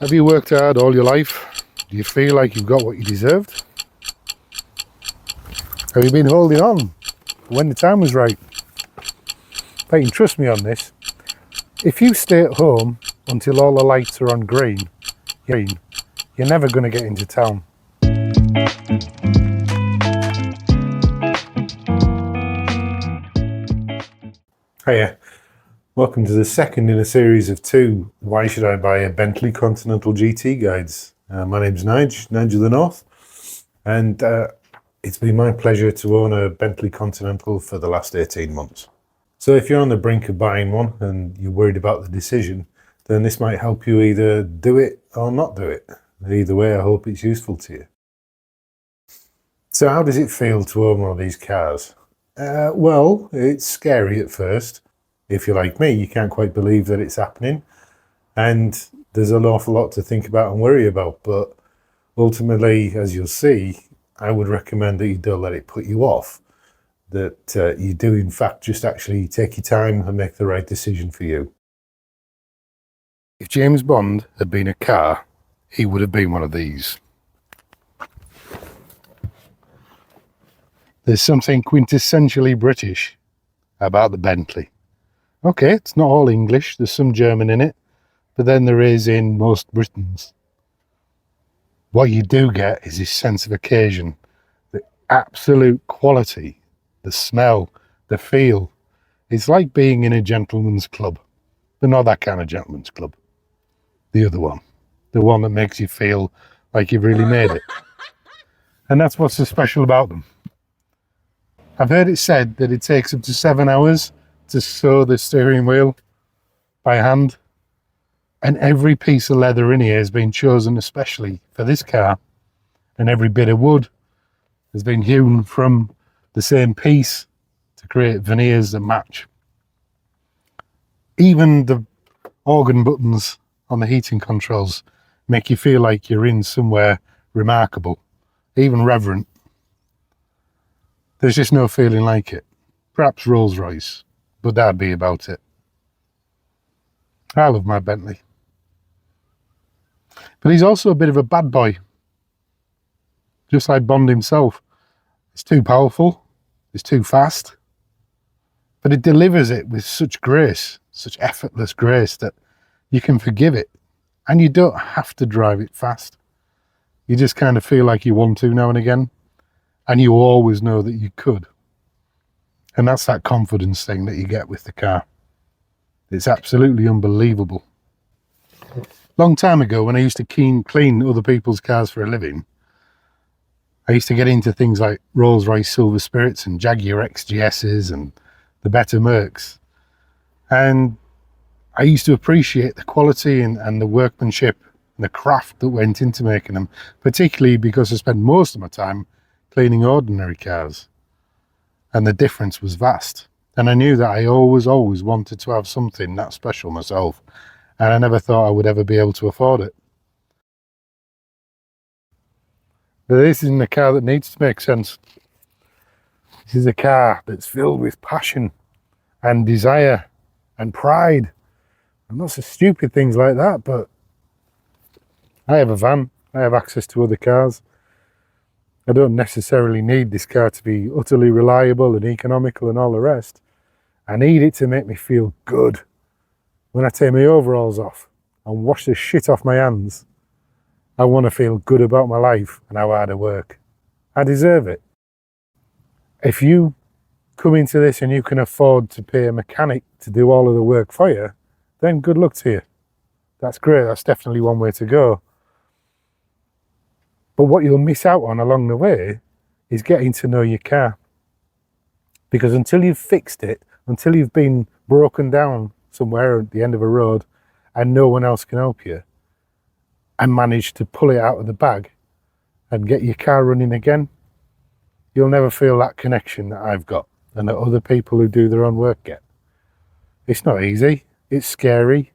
Have you worked hard all your life? Do you feel like you've got what you deserved? Have you been holding on when the time was right? But you can trust me on this. If you stay at home until all the lights are on green, you're never going to get into town. Hiya. Welcome to the second in a series of 2 Why Should I Buy a Bentley Continental GT guides. My name's Nigel the North, and it's been my pleasure to own a Bentley Continental for the last 18 months. So if you're on the brink of buying one and you're worried about the decision, then this might help you either do it or not do it. Either way, I hope it's useful to you. So how does it feel to own one of these cars? Well, it's scary at first. If you're like me, you can't quite believe that it's happening, and there's an awful lot to think about and worry about, but ultimately, as you'll see, I would recommend that you don't let it put you off, that you do in fact just actually take your time and make the right decision for you. If James Bond had been a car, he would have been one of these. There's something quintessentially British about the Bentley. Okay, it's not all English, there's some German in it, but then there is in most Britons. What you do get is this sense of occasion, the absolute quality, the smell, the feel. It's like being in a gentleman's club, but not that kind of gentleman's club. The other one, the one that makes you feel like you've really made it. And that's what's so special about them. I've heard it said that it takes up to 7 hours to sew the steering wheel by hand, and every piece of leather in here has been chosen especially for this car, and every bit of wood has been hewn from the same piece to create veneers that match. Even the organ buttons on the heating controls make you feel like you're in somewhere remarkable, even reverent. There's just no feeling like it. Perhaps Rolls-Royce, but that'd be about it. I love my Bentley. But he's also a bit of a bad boy. Just like Bond himself. It's too powerful, it's too fast, but it delivers it with such grace, such effortless grace, that you can forgive it. And you don't have to drive it fast. You just kind of feel like you want to now and again, and you always know that you could. And that's that confidence thing that you get with the car. It's absolutely unbelievable. Long time ago, when I used to clean other people's cars for a living, I used to get into things like Rolls-Royce Silver Spirits and Jaguar XGSs and the better Mercs. And I used to appreciate the quality and the workmanship and the craft that went into making them, particularly because I spent most of my time cleaning ordinary cars. And the difference was vast. And I knew that I always wanted to have something that special myself. And I never thought I would ever be able to afford it. But this isn't a car that needs to make sense. This is a car that's filled with passion and desire and pride and lots of stupid things like that. But I have a van. I have access to other cars. I don't necessarily need this car to be utterly reliable and economical and all the rest. I need it to make me feel good. When I take my overalls off and wash the shit off my hands, I want to feel good about my life and how hard I work. I deserve it. If you come into this and you can afford to pay a mechanic to do all of the work for you, then good luck to you. That's great. That's definitely one way to go. But what you'll miss out on along the way is getting to know your car. Because until you've fixed it, until you've been broken down somewhere at the end of a road and no one else can help you, and manage to pull it out of the bag and get your car running again, you'll never feel that connection that I've got and that other people who do their own work get. It's not easy, it's scary,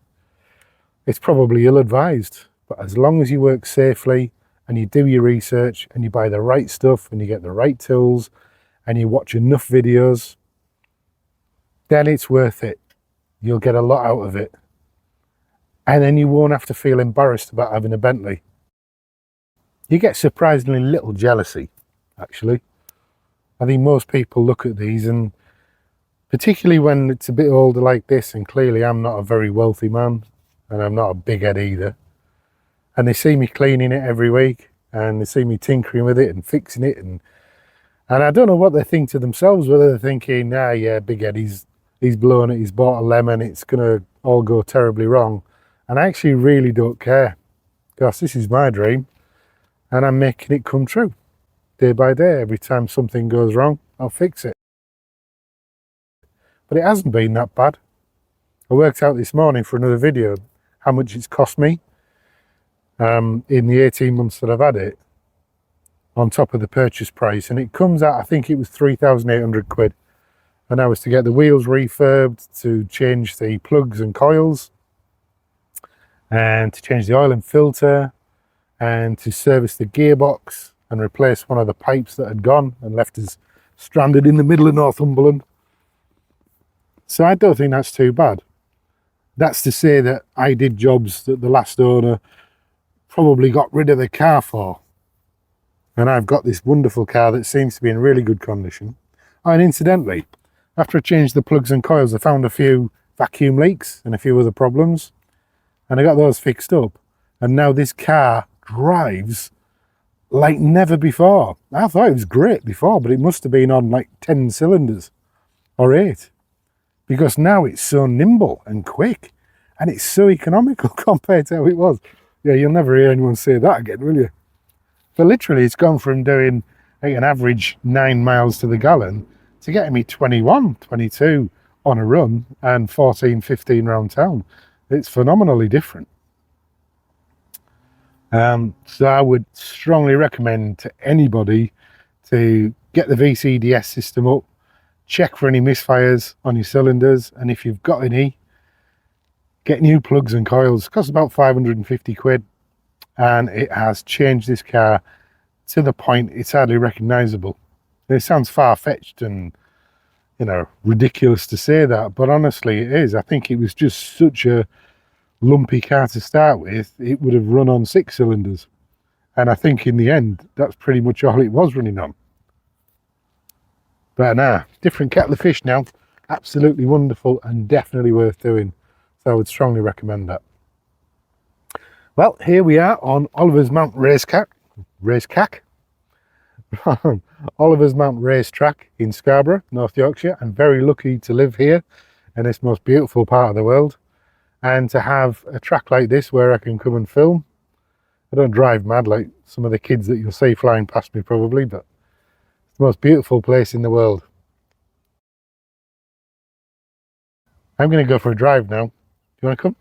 it's probably ill-advised, but as long as you work safely and you do your research and you buy the right stuff and you get the right tools and you watch enough videos, then it's worth it. You'll get a lot out of it. and then you won't have to feel embarrassed about having a Bentley. You get surprisingly little jealousy, actually. I think most people look at these, and particularly when it's a bit older like this, and clearly I'm not a very wealthy man, and I'm not a big head either, and they see me cleaning it every week, and they see me tinkering with it and fixing it, and I don't know what they think to themselves, whether they're thinking, ah, yeah, big head, he's blown it, he's bought a lemon, it's going to all go terribly wrong. And I actually really don't care, because this is my dream, and I'm making it come true day by day. Every time something goes wrong, I'll fix it. But it hasn't been that bad. I worked out this morning for another video how much it's cost me in the 18 months that I've had it, on top of the purchase price, and it comes out, I think it was 3,800 quid. And that was to get the wheels refurbed, to change the plugs and coils, and to change the oil and filter, and to service the gearbox and replace one of the pipes that had gone and left us stranded in the middle of Northumberland. So I don't think that's too bad. That's to say that I did jobs that the last owner probably got rid of the car for. And I've got this wonderful car that seems to be in really good condition. Oh, and incidentally, after I changed the plugs and coils, I found a few vacuum leaks and a few other problems, and I got those fixed up. And now this car drives like never before. I thought it was great before, but it must have been on like 10 cylinders or 8, because now it's so nimble and quick, and it's so economical compared to how it was. Yeah, you'll never hear anyone say that again, will you? But literally, it's gone from doing like an average 9 miles to the gallon to getting me 21, 22 on a run and 14, 15 round town. It's phenomenally different. So I would strongly recommend to anybody to get the VCDS system up, check for any misfires on your cylinders, and if you've got any, get new plugs and coils. It costs about 550 quid. And it has changed this car to the point it's hardly recognisable. It sounds far-fetched and, you know, ridiculous to say that, but honestly it is. I think it was just such a lumpy car to start with. It would have run on 6 cylinders, and I think in the end that's pretty much all it was running on. But nah, different kettle of fish now. Absolutely wonderful and definitely worth doing. So I would strongly recommend that. Well, here we are on Oliver's Mount Racetrack, Oliver's Mount Racetrack in Scarborough, North Yorkshire. I'm very lucky to live here in this most beautiful part of the world, and to have a track like this where I can come and film. I don't drive mad like some of the kids that you'll see flying past me probably, but it's the most beautiful place in the world. I'm going to go for a drive now. Do you want to come?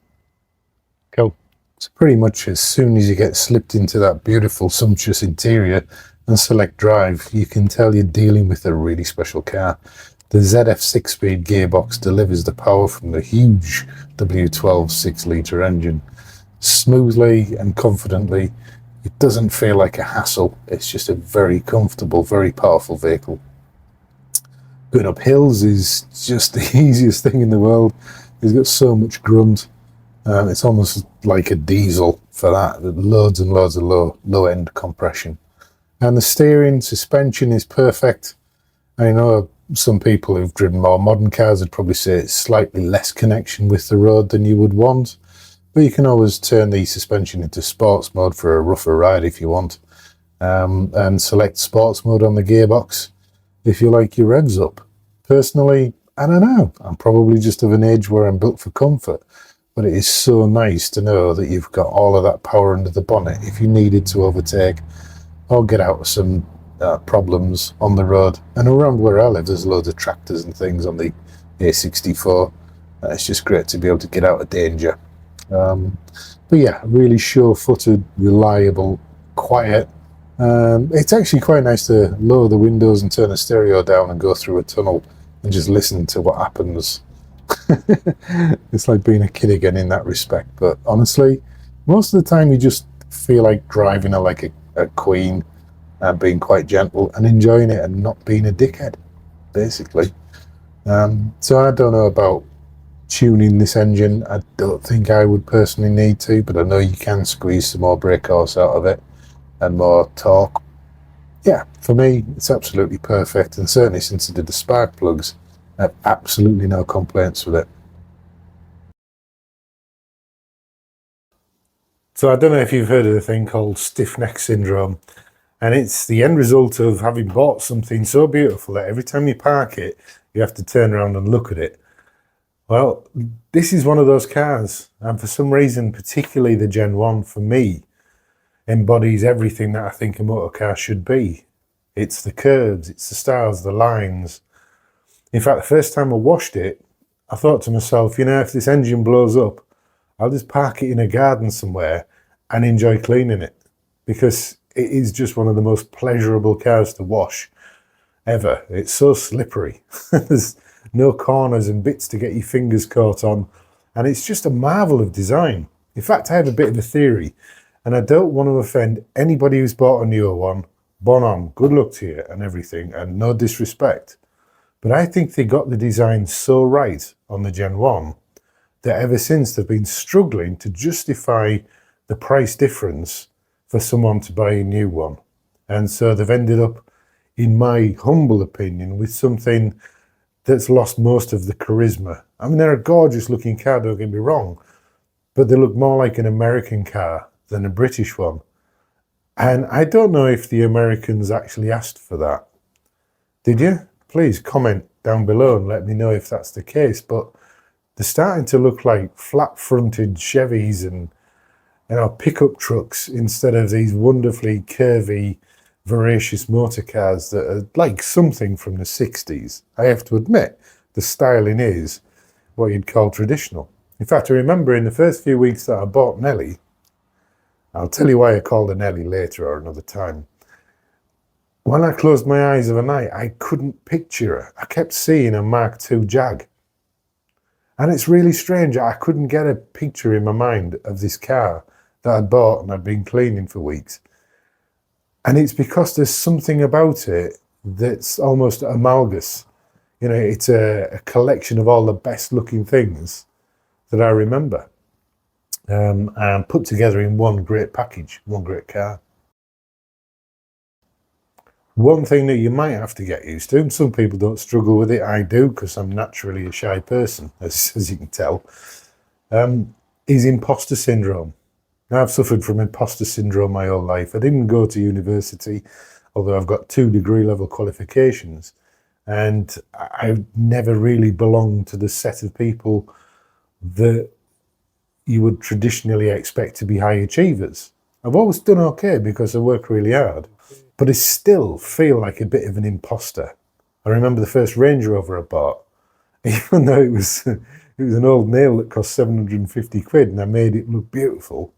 Cool. So pretty much as soon as you get slipped into that beautiful, sumptuous interior and select drive, you can tell you're dealing with a really special car. The ZF 6-speed gearbox delivers the power from the huge W12 6-litre engine smoothly and confidently. It doesn't feel like a hassle. It's just a very comfortable, very powerful vehicle. Going up hills is just the easiest thing in the world. It's got so much grunt. It's almost like a diesel for that. Loads and loads of low-end compression. And the steering, suspension is perfect. I know some people who've driven more modern cars would probably say it's slightly less connection with the road than you would want. But you can always turn the suspension into sports mode for a rougher ride if you want. And select sports mode on the gearbox if you like your revs up. Personally, I don't know. I'm probably just of an age where I'm built for comfort. But it is so nice to know that you've got all of that power under the bonnet if you needed to overtake or get out of some problems on the road. And around where I live, there's loads of tractors and things on the A64. It's just great to be able to get out of danger. But yeah, really sure-footed, reliable, quiet. It's actually quite nice to lower the windows and turn the stereo down and go through a tunnel and just listen to what happens. It's like being a kid again in that respect. But honestly, most of the time you just feel like driving like a queen and being quite gentle and enjoying it and not being a dickhead, basically. So I don't know about tuning this engine. I don't think I would personally need to, but I know you can squeeze some more brake horse out of it and more torque. Yeah, for me, it's absolutely perfect, and certainly since I did the spark plugs, I have absolutely no complaints with it. So I don't know if you've heard of a thing called stiff neck syndrome, and it's the end result of having bought something so beautiful that every time you park it, you have to turn around and look at it. Well, this is one of those cars, and for some reason, particularly the Gen 1 for me, embodies everything that I think a motor car should be. It's the curves, it's the styles, the lines. In fact, the first time I washed it, I thought to myself, you know, if this engine blows up, I'll just park it in a garden somewhere and enjoy cleaning it, because it is just one of the most pleasurable cars to wash ever. It's so slippery. There's no corners and bits to get your fingers caught on, and it's just a marvel of design. In fact, I have a bit of a theory, and I don't want to offend anybody who's bought a newer one. Bon on, good luck to you and everything, and no disrespect. But I think they got the design so right on the Gen 1 that ever since they've been struggling to justify the price difference for someone to buy a new one. And so they've ended up, in my humble opinion, with something that's lost most of the charisma. I mean, they're a gorgeous looking car, don't get me wrong, but they look more like an American car than a British one. And I don't know if the Americans actually asked for that. Did you? Please comment down below and let me know if that's the case. But they're starting to look like flat-fronted Chevys and, you know, pickup trucks instead of these wonderfully curvy, voracious motor cars that are like something from the 60s. I have to admit, the styling is what you'd call traditional. In fact, I remember in the first few weeks that I bought Nelly, I'll tell you why I called her Nelly later or another time. When I closed my eyes of a night, I couldn't picture her. I kept seeing a Mark II Jag. And it's really strange. I couldn't get a picture in my mind of this car that I'd bought and I'd been cleaning for weeks. And it's because there's something about it that's almost amalgamous. You know, it's a collection of all the best looking things that I remember, and put together in one great package, one great car. One thing that you might have to get used to, and some people don't struggle with it, I do because I'm naturally a shy person, as you can tell, is imposter syndrome. Now, I've suffered from imposter syndrome my whole life. I didn't go to university, although I've got 2 degree level qualifications, and I never really belonged to the set of people that you would traditionally expect to be high achievers. I've always done okay because I work really hard, but I still feel like a bit of an imposter. I remember the first Range Rover I bought, even though it was an old nail that cost 750 quid and I made it look beautiful.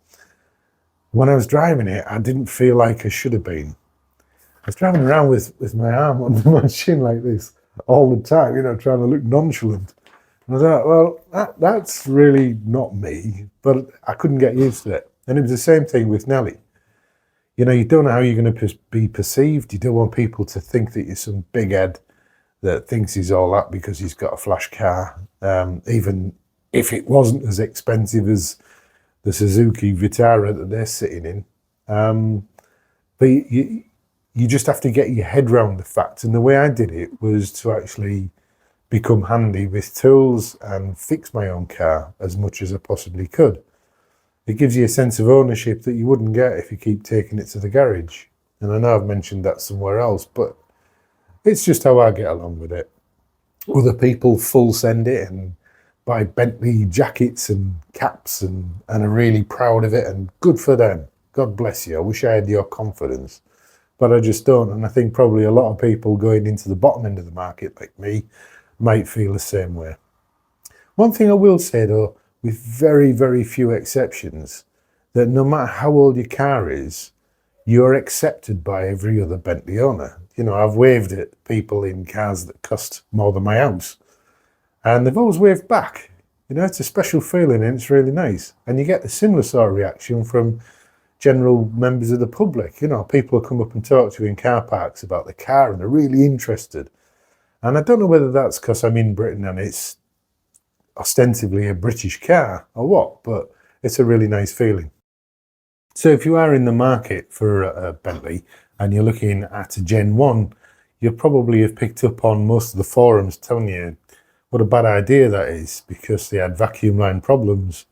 When I was driving it, I didn't feel like I should have been. I was driving around with my arm under my chin like this all the time, you know, trying to look nonchalant. And I thought, well, that's really not me, but I couldn't get used to it. And it was the same thing with Nelly. You know, you don't know how you're going to be perceived. You don't want people to think that you're some big head that thinks he's all that because he's got a flash car, even if it wasn't as expensive as the Suzuki Vitara that they're sitting in. But you just have to get your head around the fact. And the way I did it was to actually become handy with tools and fix my own car as much as I possibly could. It gives you a sense of ownership that you wouldn't get if you keep taking it to the garage. And I know I've mentioned that somewhere else, but it's just how I get along with it. Other people full send it and buy Bentley jackets and caps and are really proud of it, and good for them. God bless you. I wish I had your confidence, but I just don't. And I think probably a lot of people going into the bottom end of the market like me might feel the same way. One thing I will say though, with very, very few exceptions, that no matter how old your car is, you're accepted by every other Bentley owner. You know, I've waved at people in cars that cost more than my house, and they've always waved back. You know, it's a special feeling and it's really nice. And you get a similar sort of reaction from general members of the public. You know, people come up and talk to you in car parks about the car and they're really interested. And I don't know whether that's because I'm in Britain and it's ostensibly a British car or what, but it's a really nice feeling. So if you are in the market for a Bentley and you're looking at a Gen 1, you'll probably have picked up on most of the forums telling you what a bad idea that is, because they had vacuum line problems.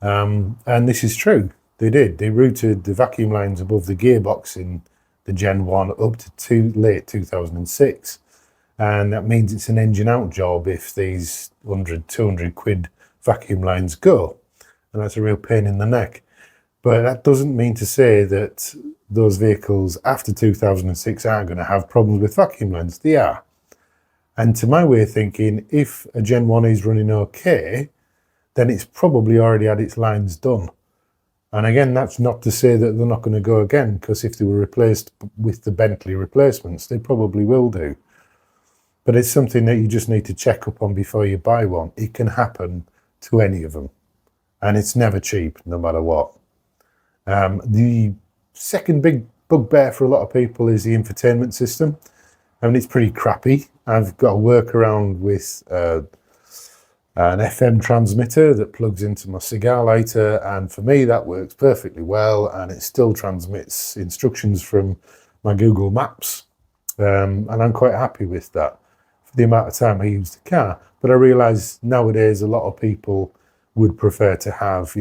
And this is true. They did. They routed the vacuum lines above the gearbox in the Gen 1 up to late 2006. And that means it's an engine out job if these 100, 200 quid vacuum lines go. And that's a real pain in the neck. But that doesn't mean to say that those vehicles after 2006 are going to have problems with vacuum lines. They are. And to my way of thinking, if a Gen 1 is running okay, then it's probably already had its lines done. And again, that's not to say that they're not going to go again, because if they were replaced with the Bentley replacements, they probably will do. But it's something that you just need to check up on before you buy one. It can happen to any of them. And it's never cheap, no matter what. The second big bugbear for a lot of people is the infotainment system. I mean, it's pretty crappy. I've got a workaround with an FM transmitter that plugs into my cigar lighter, and for me that works perfectly well, and it still transmits instructions from my Google Maps, and I'm quite happy with that for the amount of time I use the car. But I realise nowadays a lot of people would prefer to have,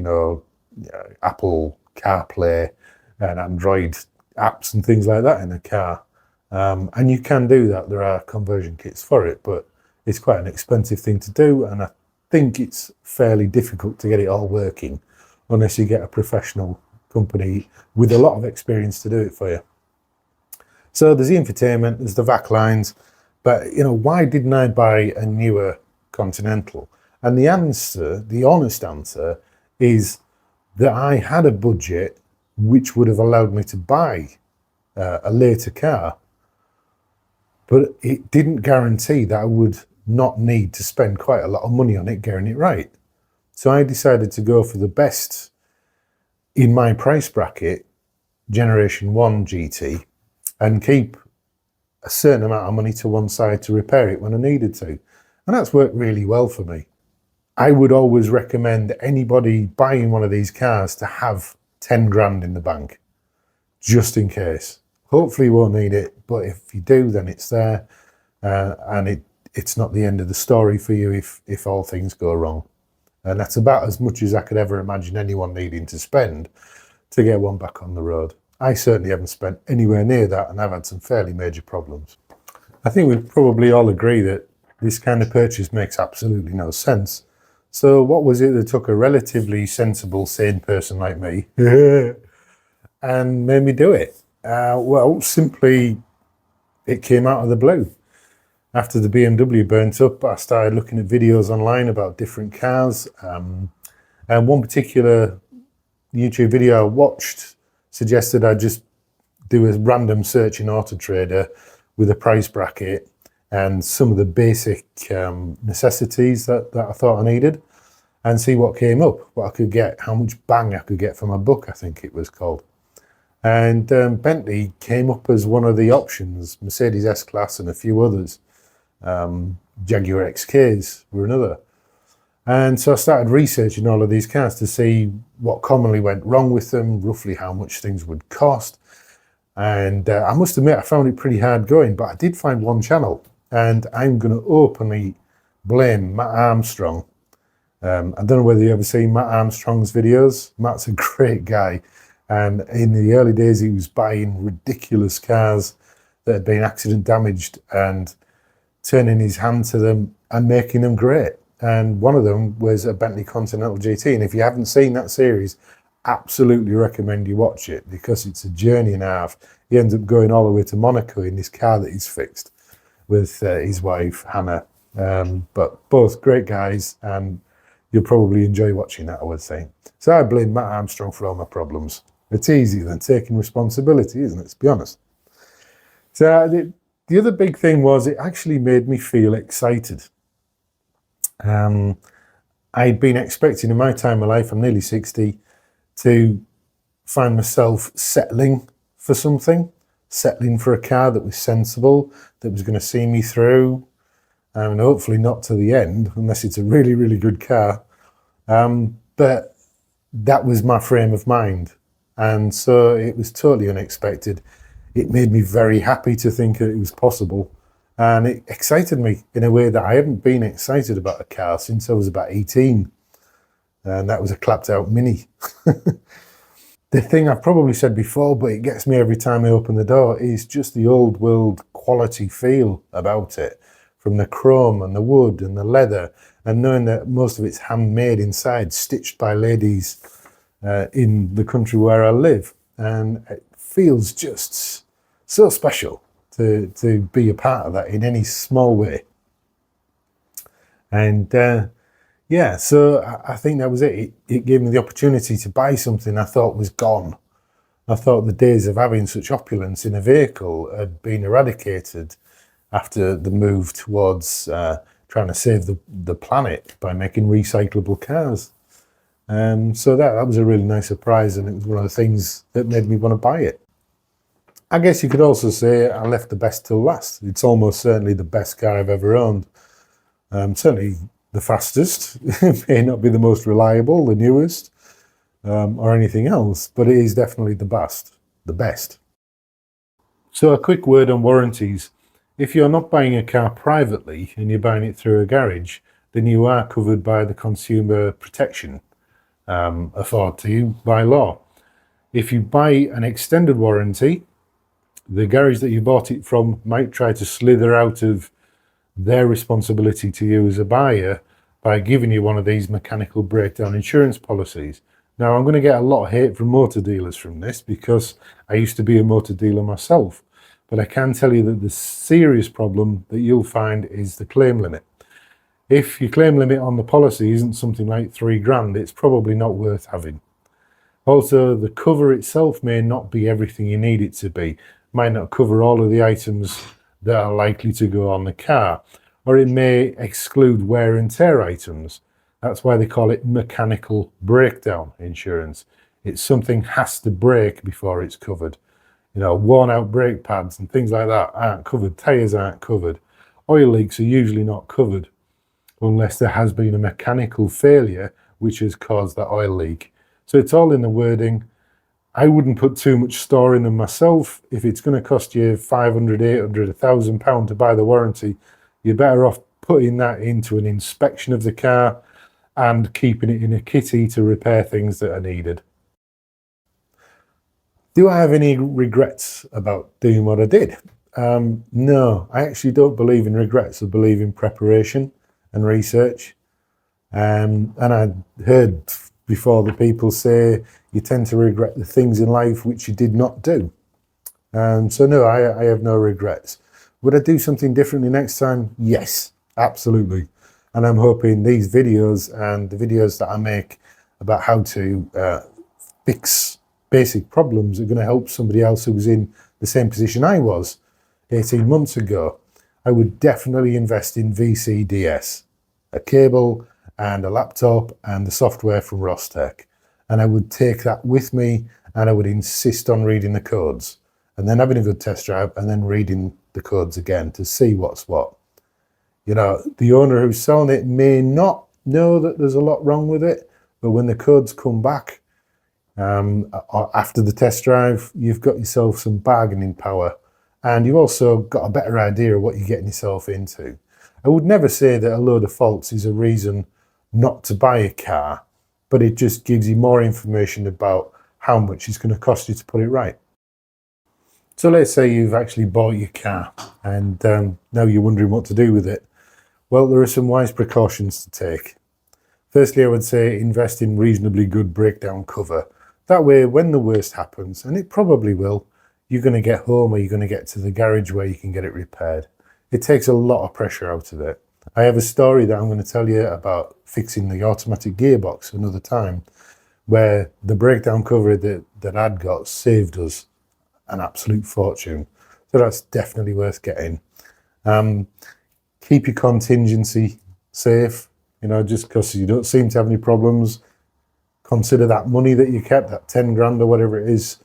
Apple CarPlay and Android apps and things like that in a car. And you can do that. There are conversion kits for it, but it's quite an expensive thing to do, and I think it's fairly difficult to get it all working unless you get a professional company with a lot of experience to do it for you. So there's the infotainment, there's the vac lines, but why didn't I buy a newer Continental? And the answer, the honest answer, is that I had a budget which would have allowed me to buy a later car, but it didn't guarantee that I would not need to spend quite a lot of money on it getting it right. So I decided to go for the best in my price bracket, Generation 1 GT, and keep a certain amount of money to one side to repair it when I needed to. And that's worked really well for me. I would always recommend anybody buying one of these cars to have 10 grand in the bank, just in case. Hopefully you won't need it, but if you do, then it's there, and it's not the end of the story for you if all things go wrong. And that's about as much as I could ever imagine anyone needing to spend to get one back on the road. I certainly haven't spent anywhere near that, and I've had some fairly major problems. I think we probably all agree that this kind of purchase makes absolutely no sense. So what was it that took a relatively sensible, sane person like me and made me do it? Well, simply, it came out of the blue. After the BMW burnt up, I started looking at videos online about different cars. And one particular YouTube video I watched suggested I just do a random search in Auto Trader with a price bracket and some of the basic necessities that I thought I needed, and see what came up, what I could get, how much bang I could get for my buck, I think it was called. And Bentley came up as one of the options, Mercedes S-Class and a few others. Jaguar XKs were another. And so I started researching all of these cars to see what commonly went wrong with them, roughly how much things would cost. And I must admit, I found it pretty hard going, but I did find one channel, and I'm going to openly blame Matt Armstrong. I don't know whether you ever seen Matt Armstrong's videos. Matt's a great guy. And in the early days, he was buying ridiculous cars that had been accident damaged and turning his hand to them and making them great. And one of them was a Bentley Continental GT. And if you haven't seen that series, absolutely recommend you watch it, because it's a journey and a half. He ends up going all the way to Monaco in this car that he's fixed with his wife, Hannah. But both great guys, and you'll probably enjoy watching that, I would say. So I blame Matt Armstrong for all my problems. It's easier than taking responsibility, isn't it? Let's be honest. So the other big thing was it actually made me feel excited. I'd been expecting in my time of life, I'm nearly 60, to find myself settling for something, settling for a car that was sensible, that was going to see me through, and hopefully not to the end, unless it's a really, really good car. But that was my frame of mind. And so it was totally unexpected. It made me very happy to think that it was possible. And it excited me in a way that I haven't been excited about a car since I was about 18. And that was a clapped out Mini. The thing I've probably said before, but it gets me every time I open the door, is just the old world quality feel about it. From the chrome and the wood and the leather, and knowing that most of it's handmade inside, stitched by ladies in the country where I live. And it feels just so special to be a part of that in any small way. And yeah, so I think that was it. It gave me the opportunity to buy something I thought was gone. I thought the days of having such opulence in a vehicle had been eradicated after the move towards trying to save the planet by making recyclable cars. So that was a really nice surprise, and it was one of the things that made me want to buy it. I guess you could also say I left the best till last. It's almost certainly the best car I've ever owned. Certainly the fastest. It may not be the most reliable, the newest, or anything else, but it is definitely the best. The best. So a quick word on warranties. If you're not buying a car privately and you're buying it through a garage, then you are covered by the consumer protection afforded to you by law. If you buy an extended warranty, the garage that you bought it from might try to slither out of their responsibility to you as a buyer by giving you one of these mechanical breakdown insurance policies. Now, I'm going to get a lot of hate from motor dealers from this because I used to be a motor dealer myself, but I can tell you that the serious problem that you'll find is the claim limit. If your claim limit on the policy isn't something like £3,000, it's probably not worth having. Also, the cover itself may not be everything you need it to be. Might not cover all of the items that are likely to go on the car, or it may exclude wear and tear items. That's why they call it mechanical breakdown insurance. It's something has to break before it's covered. You know, worn out brake pads and things like that aren't covered. Tyres aren't covered. Oil leaks are usually not covered unless there has been a mechanical failure which has caused that oil leak. So it's all in the wording. I wouldn't put too much store in them myself. If it's going to cost you £500, £800, £1,000 to buy the warranty, you're better off putting that into an inspection of the car and keeping it in a kitty to repair things that are needed. Do I have any regrets about doing what I did? No, I actually don't believe in regrets. I believe in preparation and research. And I heard before the people say you tend to regret the things in life which you did not do. So no, I have no regrets. Would I do something differently next time? Yes, absolutely. And I'm hoping these videos and the videos that I make about how to fix basic problems are going to help somebody else who was in the same position I was 18 months ago. I would definitely invest in VCDS, a cable and a laptop and the software from Rostec. And I would take that with me and I would insist on reading the codes and then having a good test drive and then reading the codes again to see what's what. You know, the owner who's selling it may not know that there's a lot wrong with it, but when the codes come back after the test drive, you've got yourself some bargaining power and you've also got a better idea of what you're getting yourself into. I would never say that a load of faults is a reason not to buy a car, but it just gives you more information about how much it's going to cost you to put it right. So let's say you've actually bought your car and now you're wondering what to do with it. Well, there are some wise precautions to take. Firstly, I would say invest in reasonably good breakdown cover. That way, when the worst happens, and it probably will, you're going to get home or you're going to get to the garage where you can get it repaired. It takes a lot of pressure out of it. I have a story that I'm going to tell you about fixing the automatic gearbox another time, where the breakdown cover that I'd got saved us an absolute fortune. So that's definitely worth getting. Keep your contingency safe, you know, just because you don't seem to have any problems. Consider that money that you kept, that 10 grand or whatever it is,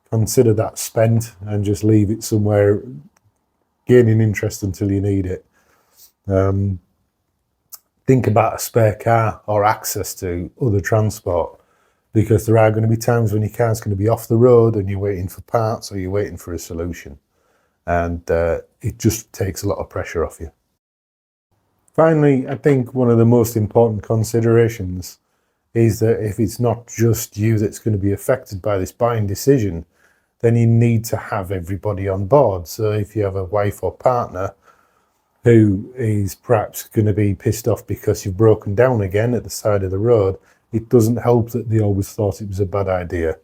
consider that spent and just leave it somewhere gaining interest until you need it. Think about a spare car or access to other transport, because there are going to be times when your car's going to be off the road and you're waiting for parts or you're waiting for a solution. And it just takes a lot of pressure off you. Finally, I think one of the most important considerations is that if it's not just you that's going to be affected by this buying decision, then you need to have everybody on board. So if you have a wife or partner who is perhaps going to be pissed off because you've broken down again at the side of the road, it doesn't help that they always thought it was a bad idea.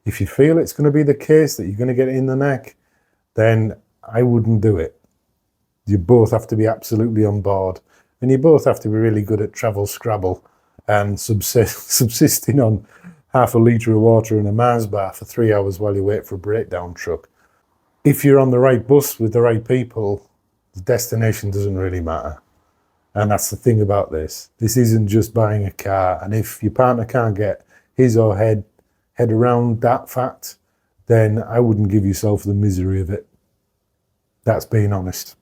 If you feel it's going to be the case that you're going to get it in the neck, then I wouldn't do it. You both have to be absolutely on board, and you both have to be really good at travel scrabble and subsisting on half a litre of water and a Mars bar for 3 hours while you wait for a breakdown truck. If you're on the right bus with the right people, the destination doesn't really matter. And that's the thing about this. This isn't just buying a car. And if your partner can't get his or head around that fact, then I wouldn't give yourself the misery of it. That's being honest.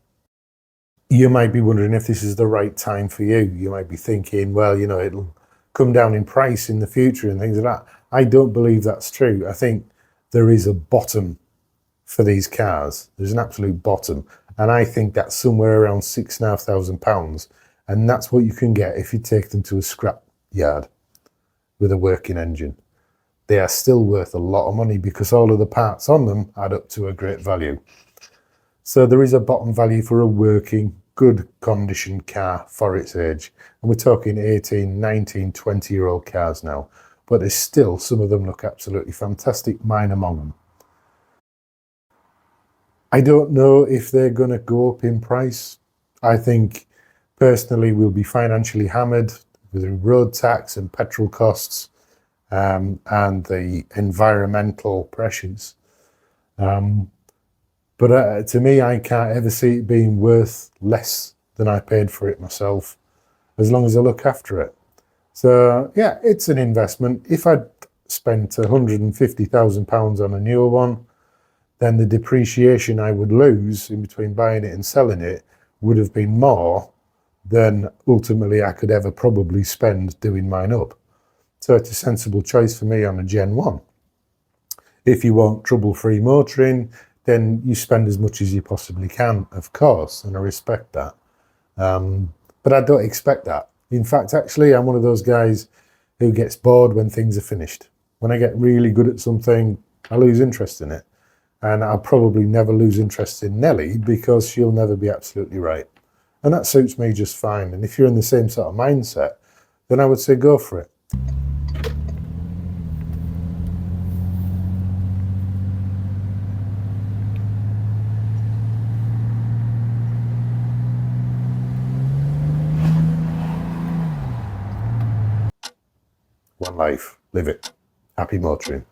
You might be wondering if this is the right time for you. You might be thinking, well, you know, it'll come down in price in the future and things like that. I don't believe that's true. I think there is a bottom for these cars. There's an absolute bottom. And I think that's somewhere around £6,500. And that's what you can get if you take them to a scrap yard with a working engine. They are still worth a lot of money because all of the parts on them add up to a great value. So there is a bottom value for a working, good condition car for its age. And we're talking 18, 19, 20-year-old cars now. But there's still, some of them look absolutely fantastic, mine among them. I don't know if they're going to go up in price. I think personally we'll be financially hammered with road tax and petrol costs and the environmental pressures. But to me, I can't ever see it being worth less than I paid for it myself, as long as I look after it. So yeah, it's an investment. If I'd spent £150,000 on a newer one, then the depreciation I would lose in between buying it and selling it would have been more than ultimately I could ever probably spend doing mine up. So it's a sensible choice for me on a Gen 1. If you want trouble-free motoring, then you spend as much as you possibly can, of course, and I respect that. But I don't expect that. In fact, actually, I'm one of those guys who gets bored when things are finished. When I get really good at something, I lose interest in it. And I'll probably never lose interest in Nelly because she'll never be absolutely right. And that suits me just fine. And if you're in the same sort of mindset, then I would say go for it. One life, live it. Happy motoring.